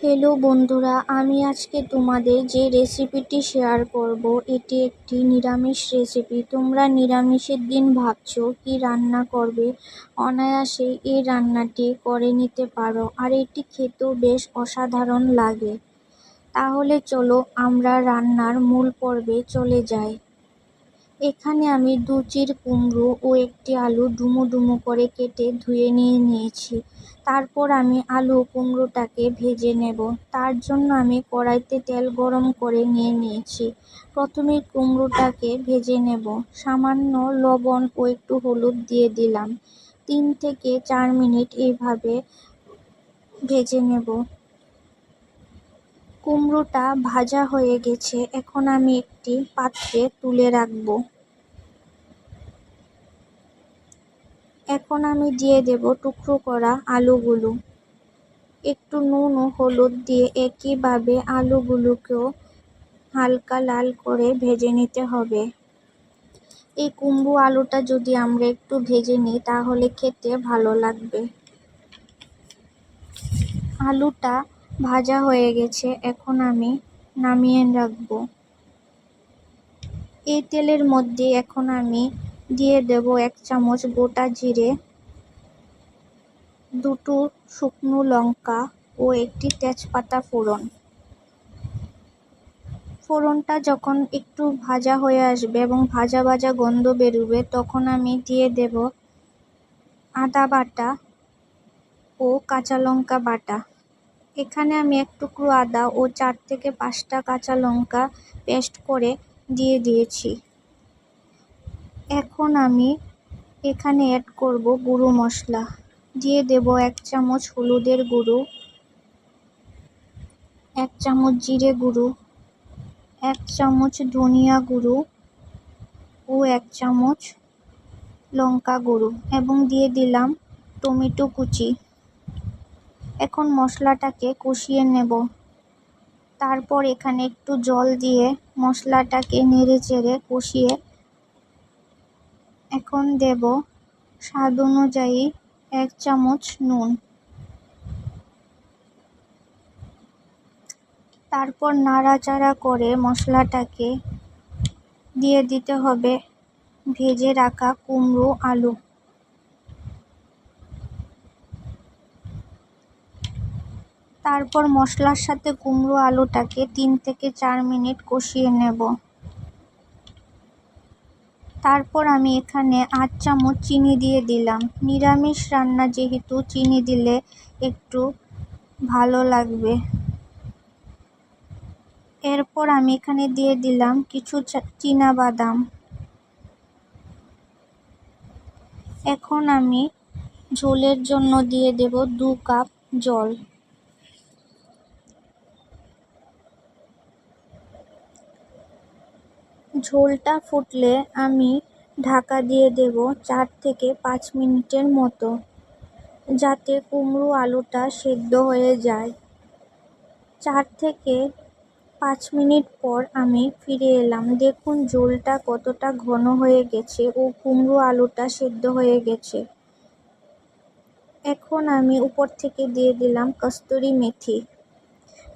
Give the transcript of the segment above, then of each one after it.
Hello বন্ধুরা, আমি আজকে তোমাদের যে রেসিপিটি শেয়ার করব এটি একটি নিরামিষ রেসিপি। তোমরা নিরামিষের দিন ভাবছো কি রান্না করবে, অনায়াসে এই রান্নাটি করে নিতে পারো আর এটি খেতেও বেশ অসাধারণ লাগে। তাহলে চলো আমরা রান্নার মূল পর্বে চলে যাই। এখানে আমি 2 চির কুমড়ো ও একটি আলু ডুমো ডুমো করে কেটে ধুয়ে নিয়েছি। তারপর আমি আলু ও কুমড়োটাকে ভেজে নেব। তার জন্য আমি কড়াইতে তেল গরম করে নিয়েছি। প্রথমে কুমড়োটাকে ভেজে নেব। সামান্য লবণ ও একটু হলুদ দিয়ে দিলাম। 3 থেকে 4 মিনিট এইভাবে ভেজে নেব। কুমড়োটা ভাজা হয়ে গেছে, এখন আমি একটি পাত্রে তুলে রাখব। এখন আমি দিয়ে দেব টুকরো করা আলুগুলো। একটু নুন ও হলুদ দিয়ে একইভাবে আলুগুলোকেও হালকা লাল করে ভেজে নিতে হবে। এই কুমড়ো আলুটা যদি আমরা একটু ভেজে নিই তাহলে খেতে ভালো লাগবে। আলুটা ভাজা হয়ে গেছে, এখন আমি নামিয়ে রাখবো। এই তেলের মধ্যে এখন আমি দিয়ে দেব 1 চামচ গোটা জিরে, 2টো শুকনো লঙ্কা ও একটি তেজপাতা ফোড়ন। ফোড়নটা যখন একটু ভাজা হয়ে আসবে এবং ভাজা ভাজা গন্ধ বেরোবে তখন আমি দিয়ে দেব আদা বাটা ও কাঁচা লঙ্কা বাটা। এখানে আমি 1 টুকরো আদা ও 4 থেকে 5টা কাঁচা লঙ্কা পেস্ট করে দিয়ে দিয়েছি। এখন আমি এখানে অ্যাড করব গুঁড়ো মশলা। দিয়ে দেব 1 চামচ হলুদের গুঁড়ো, 1 চামচ জিরে গুঁড়ো, 1 চামচ ধনিয়া গুঁড়ো ও 1 চামচ লঙ্কা গুঁড়ো এবং দিয়ে দিলাম টমেটো কুচি। এখন মশলাটাকে কষিয়ে নেব। তারপর এখানে একটু জল দিয়ে মশলাটাকে নেড়েচেড়ে কষিয়ে এখন দেব স্বাদ অনুযায়ী 1 চামচ নুন। তারপর নাড়াচাড়া করে মশলাটাকে দিয়ে দিতে হবে ভেজে রাখা কুমড়ো আলু। তারপর মশলার সাথে কুমড়ো আলুটাকে 3 থেকে 4 মিনিট কষিয়ে নেব। তারপর আমি এখানে 8 চামচ চিনি দিয়ে দিলাম। নিরামিষ রান্না যেহেতু চিনি দিলে একটু ভালো লাগবে। এরপর আমি এখানে দিয়ে দিলাম কিছু চীনা বাদাম। এখন আমি ঝোলের জন্য দিয়ে দেব 2 কাপ জল। ঝোলটা ফুটলে আমি ঢাকা দিয়ে দেব 4 থেকে 5 মিনিটের মতো, যাতে কুমড়ো আলুটা সেদ্ধ হয়ে যায়। 4 থেকে 5 মিনিট পর আমি ফিরে এলাম। দেখুন ঝোলটা কতটা ঘন হয়ে গেছে ও কুমড়ো আলুটা সেদ্ধ হয়ে গেছে। এখন আমি উপর থেকে দিয়ে দিলাম কস্তুরি মেথি।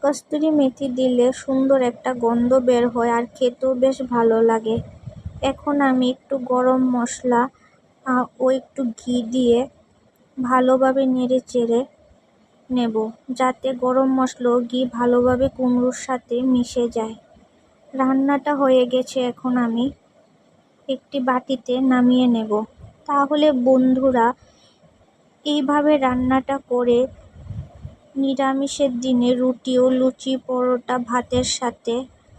কস্তুরি মেথি দিলে সুন্দর একটা গন্ধ বের হয় আর খেতেও বেশ ভালো লাগে। এখন আমি একটু গরম মশলা ও একটু ঘি দিয়ে ভালোভাবে নেড়েচেড়ে নেব, যাতে গরম মশলা ও ঘি ভালোভাবে কুমড়োর সাথে মিশে যায়। রান্নাটা হয়ে গেছে, এখন আমি একটি বাটিতে নামিয়ে নেব। তাহলে বন্ধুরা এইভাবে রান্নাটা করে নিরামিষের দিনে রুটি ও লুচি, পরোটা, ভাতের সাথে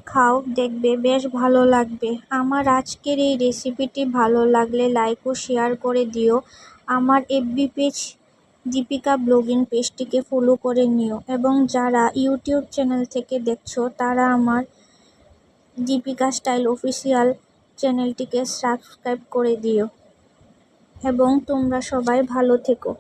খাও, দেখবে বেশ ভালো লাগবে। আমার আজকের এই রেসিপিটি ভালো লাগলে লাইক ও শেয়ার করে দিও। আমার এফবি পেজ দীপিকা ব্লগিং পেজটিকে ফলো করে নিও এবং যারা ইউটিউব চ্যানেল থেকে দেখছো তারা আমার দীপিকা স্টাইল অফিসিয়াল চ্যানেলটিকে সাবস্ক্রাইব করে দিও এবং তোমরা সবাই ভালো থেকো।